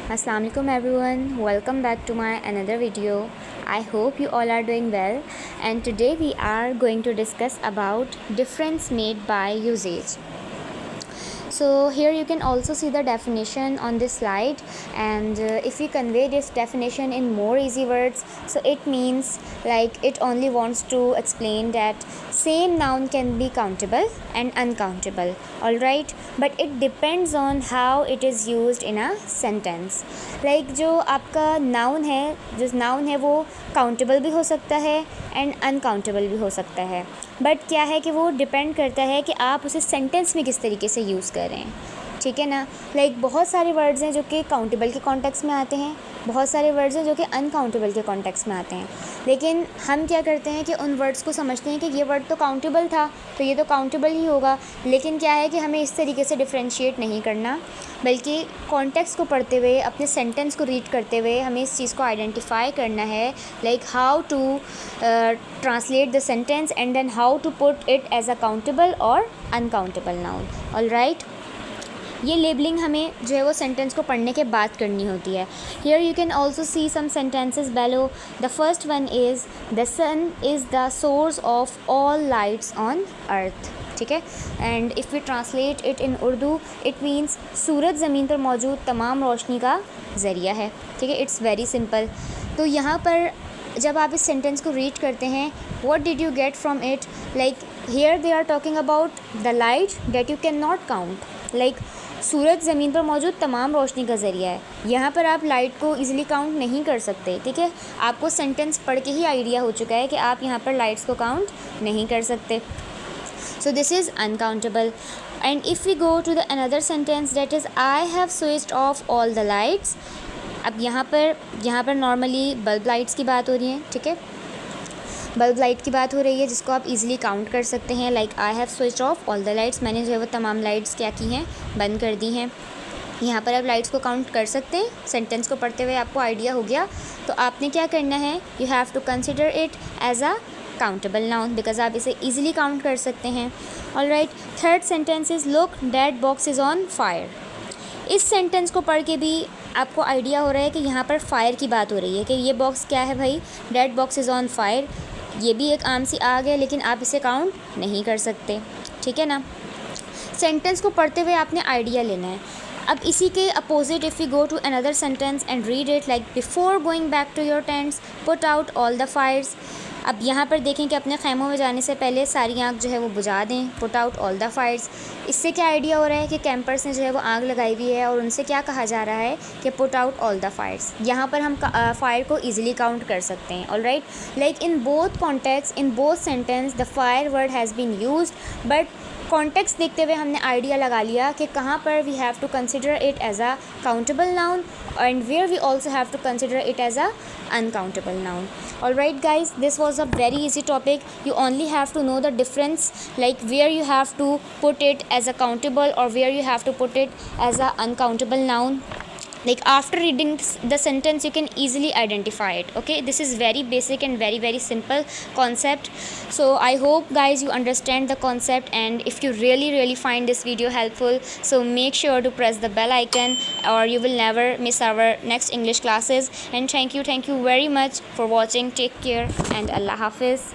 Assalamualaikum everyone, welcome back to my another video. I hope you all are doing well, and today we are going to discuss about difference made by usage. So here you can also see the definition on this slide, and if we convey this definition in more easy words, so it means like it only wants to explain that same noun can be countable and uncountable, alright, but it depends on how it is used in a sentence. Like जो आपका noun है वो countable भी हो सकता है and uncountable भी हो सकता है, बट क्या है कि वो डिपेंड करता है कि आप उसे सेंटेंस में किस तरीके से यूज़ कर रहे हैं, ठीक है ना। लाइक बहुत सारे वर्ड्स हैं जो कि काउंटेबल के कॉन्टेक्स्ट में आते हैं, बहुत सारे वर्ड्स हैं जो कि अनकाउंटेबल के कॉन्टेक्स्ट में आते हैं, लेकिन हम क्या करते हैं कि उन वर्ड्स को समझते हैं कि ये वर्ड तो काउंटेबल था तो ये तो काउंटेबल ही होगा, लेकिन क्या है कि हमें इस तरीके से डिफ्रेंशिएट नहीं करना, बल्कि कॉन्टेक्स्ट को पढ़ते हुए अपने सेंटेंस को रीड करते हुए हमें इस चीज़ को आइडेंटिफाई करना है, like how to translate the sentence and then how to put it as a countable और अनकाउंटेबल नाउन, ऑलराइट। ये लेबलिंग हमें जो है वो सेंटेंस को पढ़ने के बाद करनी होती है। Here you can also see some sentences below. The first one is the sun is the source of all lights on earth, ठीक है। And if we translate it in Urdu it means सूरज ज़मीन पर मौजूद तमाम रोशनी का ज़रिया है, ठीक है। It's very simple. तो यहाँ पर जब आप इस सेंटेंस को रीड करते हैं, what did you get from it, like here they are talking about the light that you can not count, like सूरज ज़मीन पर मौजूद तमाम रोशनी का ज़रिया है। यहाँ पर आप लाइट को इजीली काउंट नहीं कर सकते, ठीक है। आपको सेंटेंस पढ़ के ही आइडिया हो चुका है कि आप यहाँ पर लाइट्स को काउंट नहीं कर सकते। So this is uncountable. And if we go to the another sentence, that is I have switched off all the lights. अब यहाँ पर नॉर्मली बल्ब लाइट्स की बात हो रही है, ठीक है। बल्ब लाइट की बात हो रही है जिसको आप इजीली काउंट कर सकते हैं, like I have switch off all the lights, मैंने जो है वो तमाम लाइट्स क्या की हैं, बंद कर दी हैं। यहाँ पर आप लाइट्स को काउंट कर सकते हैं। सेंटेंस को पढ़ते हुए आपको आइडिया हो गया, तो आपने क्या करना है, you have to consider it as a countable noun because आप इसे ईजिली काउंट कर सकते हैं, alright. Third sentence is look that box is on fire. इस सेंटेंस को पढ़ के भी आपको आइडिया हो रहा है कि यहाँ पर फायर की बात हो रही है, कि ये बॉक्स क्या है भाई, that box is on fire. ये भी एक आम सी आग है, लेकिन आप इसे काउंट नहीं कर सकते, ठीक है ना। सेंटेंस को पढ़ते हुए आपने आइडिया लेना है। अब इसी के opposite if you go to another sentence and read it, like before going back to your tents put out all the fires. अब यहाँ पर देखें कि अपने खैमों में जाने से पहले सारी आग जो है वो बुझा दें, put out all the Fyers. इससे क्या आइडिया हो रहा है कि कैंपर्स ने जो है वो आग लगाई हुई है और उनसे क्या कहा जा रहा है कि put out all the Fyers. यहाँ पर हम फायर को ईजिली काउंट कर सकते हैं, alright. Like in both context, in both sentence the fire word has been used, but context देखते हुए हमने आइडिया लगा लिया कि कहाँ पर we have to consider it as a countable noun and where we also have to consider it as a uncountable noun. Alright guys, this was a very easy topic. You only have to know the difference, like where you have to put it as a countable or where you have to put it as a uncountable noun. Like after reading the sentence you can easily identify it, okay. This is very basic and very simple concept. So I hope guys you understand the concept, and if you really find this video helpful, so make sure to press the bell icon or you will never miss our next English classes. And thank you very much for watching. Take care and Allah Hafiz.